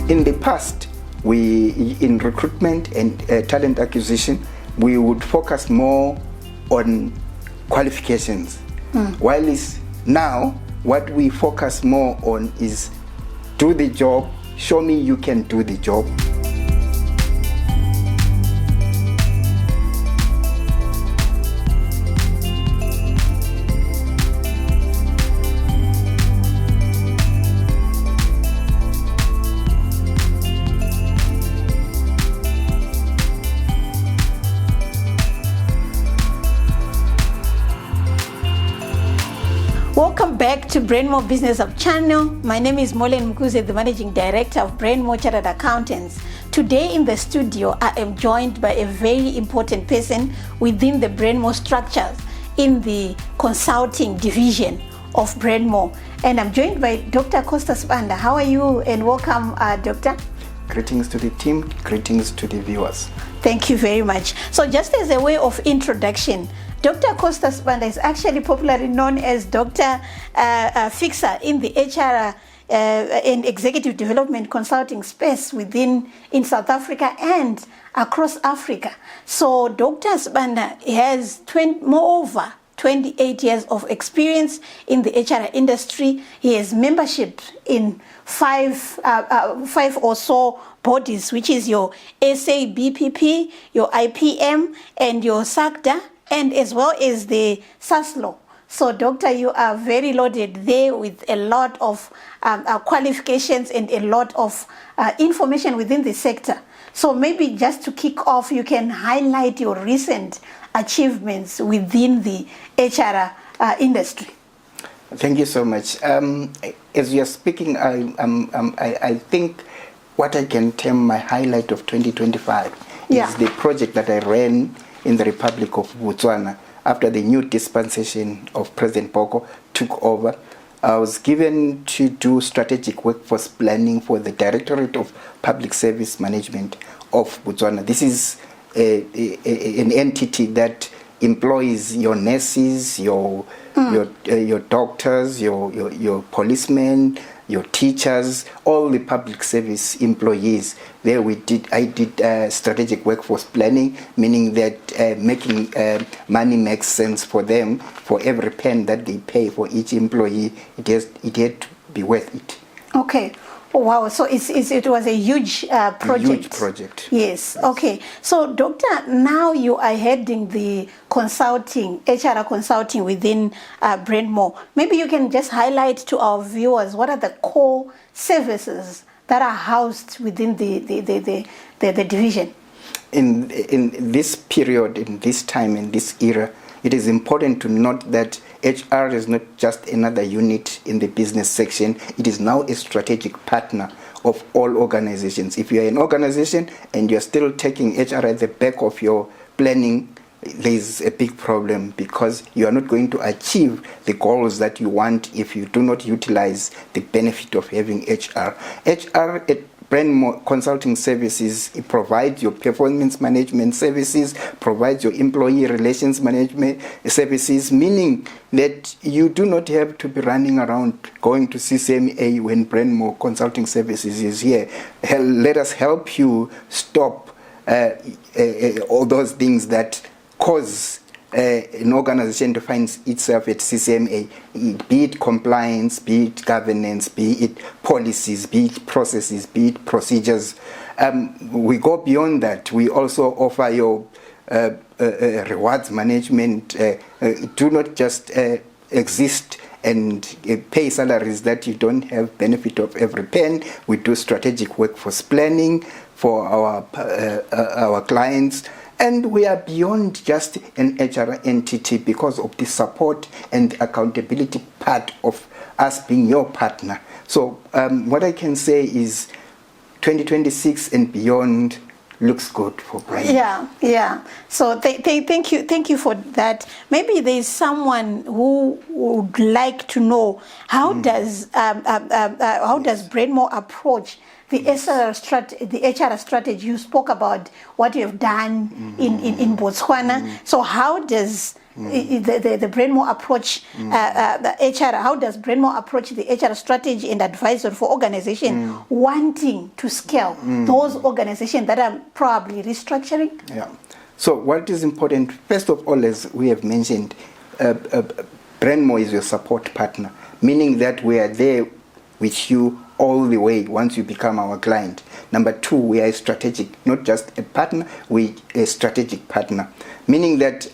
In the past, in recruitment and talent acquisition, we would focus more on qualifications. While now, what we focus more on is do the job, show me you can do the job. Welcome back to Brendmo Business Hub channel. My name is Mollen Mkuze, the Managing Director of Brendmo Chartered Accountants. Today in the studio, I am joined by a very important person within the Brendmo structures in the consulting division of Brendmo. And I'm joined by Dr. Costa Spanda. How are you? And welcome, Doctor. Greetings to the team, greetings to the viewers. Thank you very much. So just as a way of introduction, Dr. Costa Spanda is actually popularly known as Dr. Fixer in the HR and executive development consulting space in South Africa and across Africa. So Dr. Spanda has moreover 28 years of experience in the HR industry. He has membership in five or so bodies, which is your SABPP, your IPM, and your SACDA, and as well as the SASLO. So, Doctor, you are very loaded there with a lot of qualifications and a lot of information within the sector. So maybe just to kick off, you can highlight your recent achievements within the HR industry. Thank you so much. As you are speaking, I think what I can term my highlight of 2025 is the project that I ran in the Republic of Botswana after the new dispensation of President Boko took over. I was given to do strategic workforce planning for the Directorate of Public Service Management of Botswana. This is an entity that employs your nurses, your doctors, your policemen, your teachers, all the public service employees. There I did strategic workforce planning, meaning that making money makes sense for them. For every pen that they pay for each employee, it had to be worth it. Okay. Oh, wow. So it was a huge project. A huge project. Yes. Okay. So, Doctor, now you are heading the HR consulting within Brendmo. Maybe you can just highlight to our viewers what are the core services that are housed within the division. In this period, in this time, in this era, it is important to note that HR is not just another unit in the business section. It is now a strategic partner of all organizations. If you're an organization and you're still taking HR at the back of your planning, there's a big problem because you are not going to achieve the goals that you want if you do not utilize the benefit of having HR. HR at Brendmo Consulting Services, it provides your performance management services, provides your employee relations management services, meaning that you do not have to be running around going to CCMA when Brendmo Consulting Services is here. Let us help you stop all those things that cause an organization to find itself at CCMA, be it compliance, be it governance, be it policies, be it processes, be it procedures. We go beyond that. We also offer your rewards management. Do not just exist and pay salaries that you don't have benefit of every pen. We do strategic workforce planning for our clients. And we are beyond just an HR entity because of the support and accountability part of us being your partner. So what I can say is 2026 and beyond looks good for Brendmo. Yeah. So thank you for that. Maybe there is someone who would like to know how does Brendmo approach the HR strategy. You spoke about what you have done in Botswana. So how does the Brendmo approach, the HR, how does Brendmo approach the HR strategy and advisory for organizations wanting to scale, those organizations that are probably restructuring? Yeah. So what is important, first of all, as we have mentioned, Brendmo is your support partner, meaning that we are there with you all the way once you become our client. Number two, we are a strategic, not just a partner, we a strategic partner, meaning that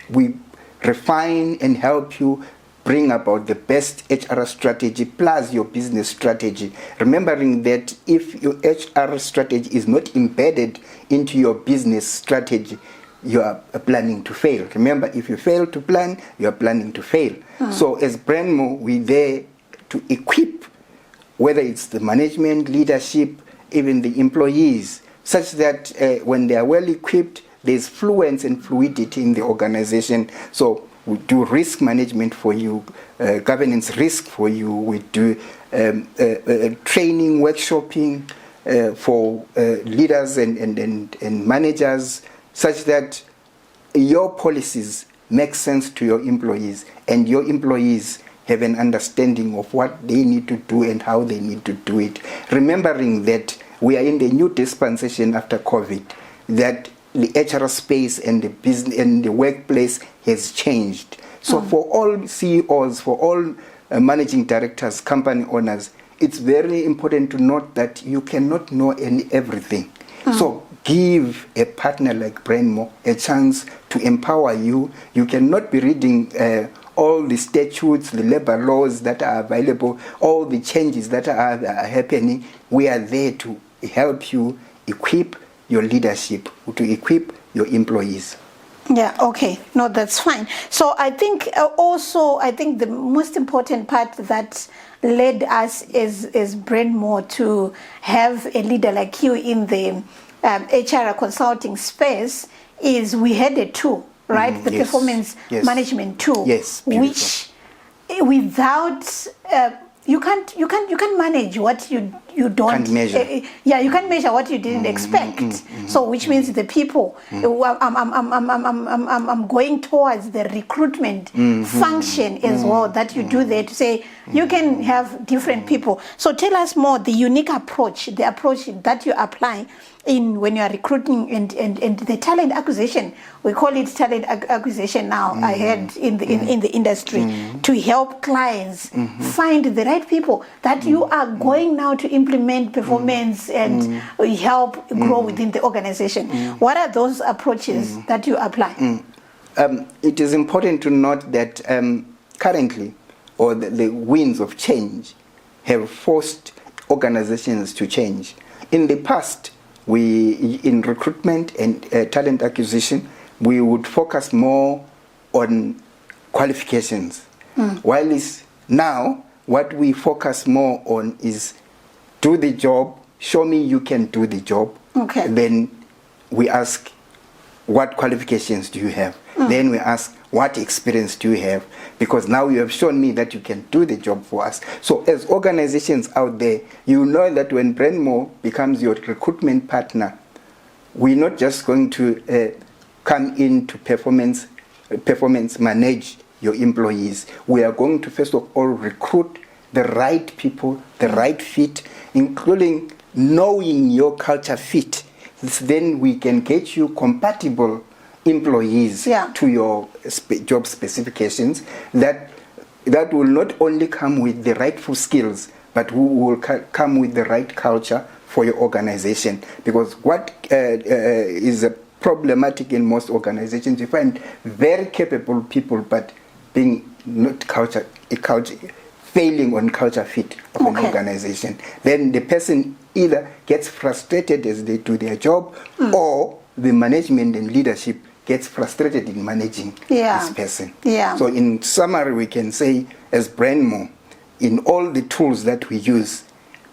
we refine and help you bring about the best HR strategy plus your business strategy, remembering that if your HR strategy is not embedded into your business strategy, you are planning to fail. Remember, if you fail to plan, you are planning to fail. So as Brendmo, we're there to equip, whether it's the management, leadership, even the employees, such that when they are well equipped, there's fluence and fluidity in the organization. So we do risk management for you, governance risk for you, we do training, workshopping for leaders and managers, such that your policies make sense to your employees and your employees have an understanding of what they need to do and how they need to do it. Remembering that we are in the new dispensation after COVID, that the HR space and the business and the workplace has changed. So for all CEOs, for all managing directors, company owners, it's very important to note that you cannot know everything. So give a partner like Brendmo a chance to empower you. You cannot be reading all the statutes, the labor laws that are available, all the changes that are happening. We are there to help you equip your leadership, to equip your employees. Yeah, okay. No, that's fine. So I think the most important part that led us is Brendmo to have a leader like you in the HR consulting space is we had a tool, right? The performance management tool, which without you can't manage what you don't can't measure. You can't measure what you didn't expect. So which means the people I'm going towards the recruitment function as well that you do there to say you can have different people. So tell us more the unique approach, the approach that you apply in when you are recruiting and the talent acquisition. We call it talent acquisition now. I heard in the industry to help clients find the right people that you are going now to implement performance and help grow within the organization. What are those approaches that you apply? It is important to note that currently, or the winds of change have forced organizations to change. In the past, we in recruitment and talent acquisition, we would focus more on qualifications. While now what we focus more on is do the job, show me you can do the job. Okay. Then we ask, what qualifications do you have? Then we ask, what experience do you have? Because now you have shown me that you can do the job for us. So as organizations out there, you know that when Brendmo becomes your recruitment partner, we're not just going to come in to performance manage your employees. We are going to first of all recruit the right people, the right fit, including knowing your culture fit. Then we can get you compatible employees to your job specifications that will not only come with the rightful skills, but who will come with the right culture for your organization. Because what is problematic in most organizations, you find very capable people, but being not failing on culture fit of an organization. Then the person either gets frustrated as they do their job, or the management and leadership gets frustrated in managing this person. So in summary, we can say as Brendmo, in all the tools that we use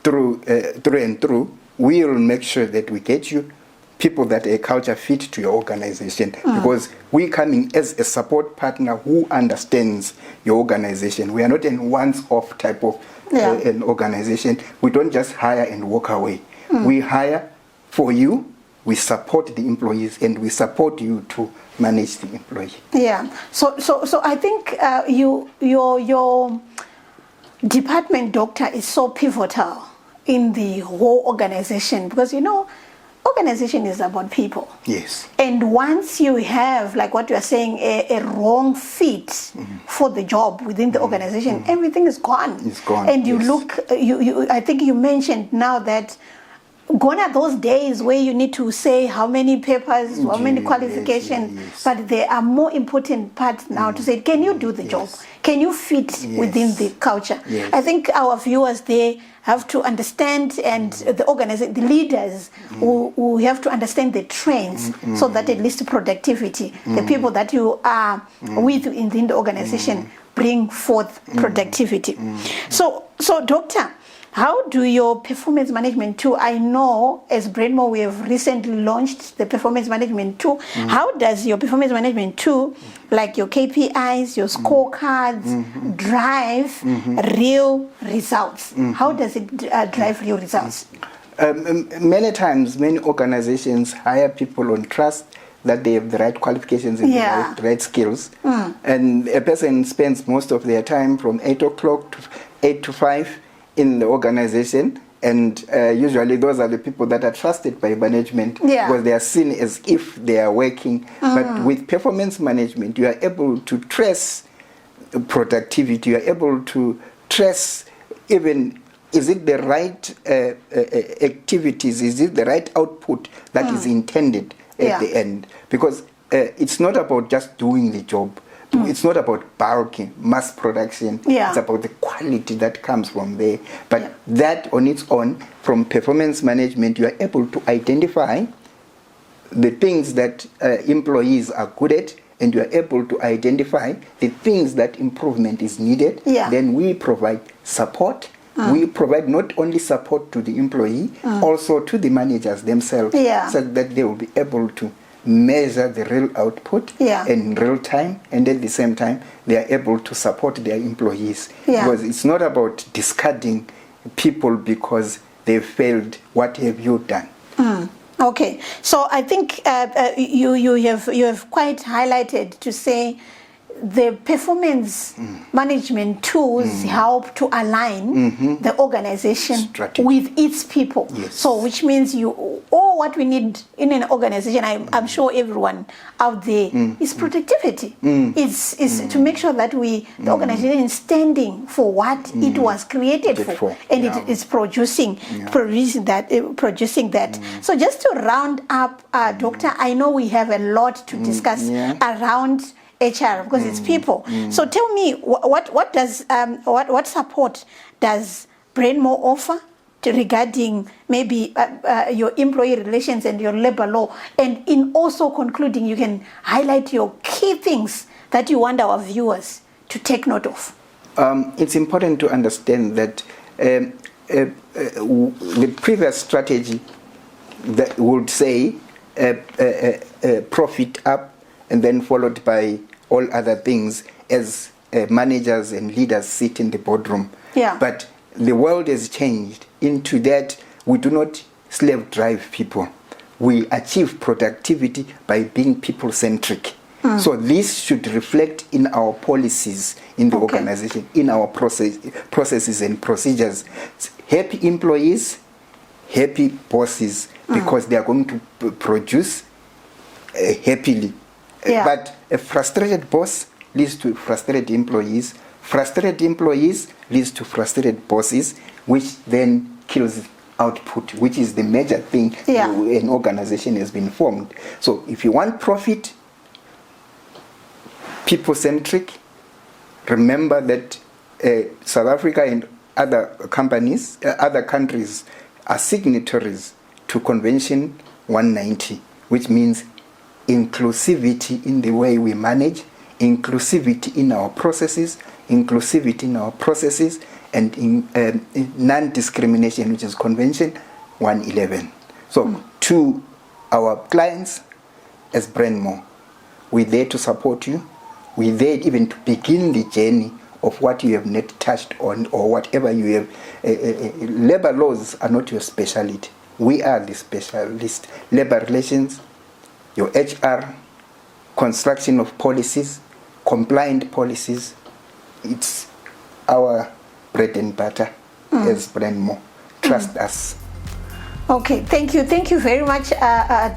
through and through, we will make sure that we get you people that are culture fit to your organization, because we coming as a support partner who understands your organization. We are not a once-off type of an organization. We don't just hire and walk away. We hire for you, we support the employees, and we support you to manage the employee. Yeah. So I think your department, doctor, is so pivotal in the whole organization, because organization is about people. Yes. And once you have, like what you are saying, a wrong fit for the job within the organization, everything is gone. It's gone. And you yes. look, I think you mentioned now that gone are those days where you need to say how many papers, how many qualifications, yes. but there are more important parts now to say, can you do the job? Can you fit within the culture? Yes. I think our viewers, they have to understand, and the organization, the leaders who have to understand the trends, so that at least productivity, the people that you are with within the organization bring forth productivity. So doctor, how do your performance management tool, I know as Brendmo we have recently launched the performance management tool. How does your performance management tool, like your KPIs, your scorecards, drive real results? How does it drive real results? Many times, many organizations hire people on trust that they have the right qualifications and the right skills. And a person spends most of their time from 8 o'clock to 8 to 5 in the organization, and usually those are the people that are trusted by management because they are seen as if they are working. But with performance management, you are able to trace productivity, you are able to trace even, is it the right activities, is it the right output that is intended at the end? Because it's not about just doing the job. It's not about bulking, mass production. It's about the quality that comes from there. But that on its own, from performance management, you are able to identify the things that employees are good at, and you are able to identify the things that improvement is needed. Then we provide support. We provide not only support to the employee, also to the managers themselves, so that they will be able to measure the real output in real time, and at the same time they are able to support their employees, because it's not about discarding people because they failed. What have you done? Okay, so I think you have quite highlighted to say the performance management tools help to align the organization with its people. So which means all what we need in an organization, I'm sure everyone out there, is productivity. Is to make sure that the organization is standing for what it was created for, and it is producing that. So just to round up, Doctor, I know we have a lot to discuss around HR, because it's people. So tell me, what does what support does Brendmo offer regarding maybe your employee relations and your labor law? And in also concluding, you can highlight your key things that you want our viewers to take note of. It's important to understand that the previous strategy that would say profit up, and then followed by all other things as managers and leaders sit in the boardroom. But the world has changed into that we do not slave drive people. We achieve productivity by being people-centric. So this should reflect in our policies in the organization, in our processes and procedures. Happy employees, happy bosses, because they are going to produce happily. But a frustrated boss leads to frustrated employees. Frustrated employees leads to frustrated bosses, which then kills output, which is the major thing an organization has been formed. So if you want profit, people-centric, remember that South Africa and other countries are signatories to Convention 190, which means inclusivity in the way we manage, inclusivity in our processes, and in non-discrimination, which is Convention 111. So to our clients as Brendmo, we're there to support you. We're there even to begin the journey of what you have not touched on, or whatever you have. Labor laws are not your specialty. We are the specialist. Labor relations, your HR, construction of policies, compliant policies. It's our bread and butter as Brendmo. Trust us. Okay, thank you very much,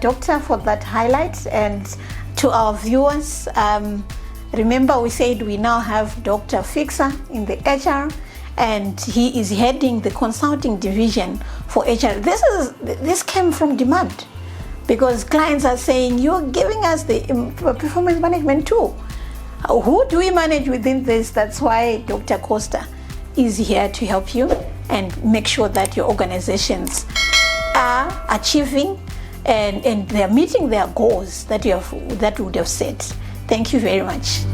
Doctor, for that highlight. And to our viewers, remember we said we now have Dr. Fixer in the HR, and he is heading the consulting division for HR. This came from demand, because clients are saying, you're giving us the performance management tool. Who do we manage within this? That's why Dr. Costa is here to help you and make sure that your organizations are achieving and they're meeting their goals that you would have set. Thank you very much.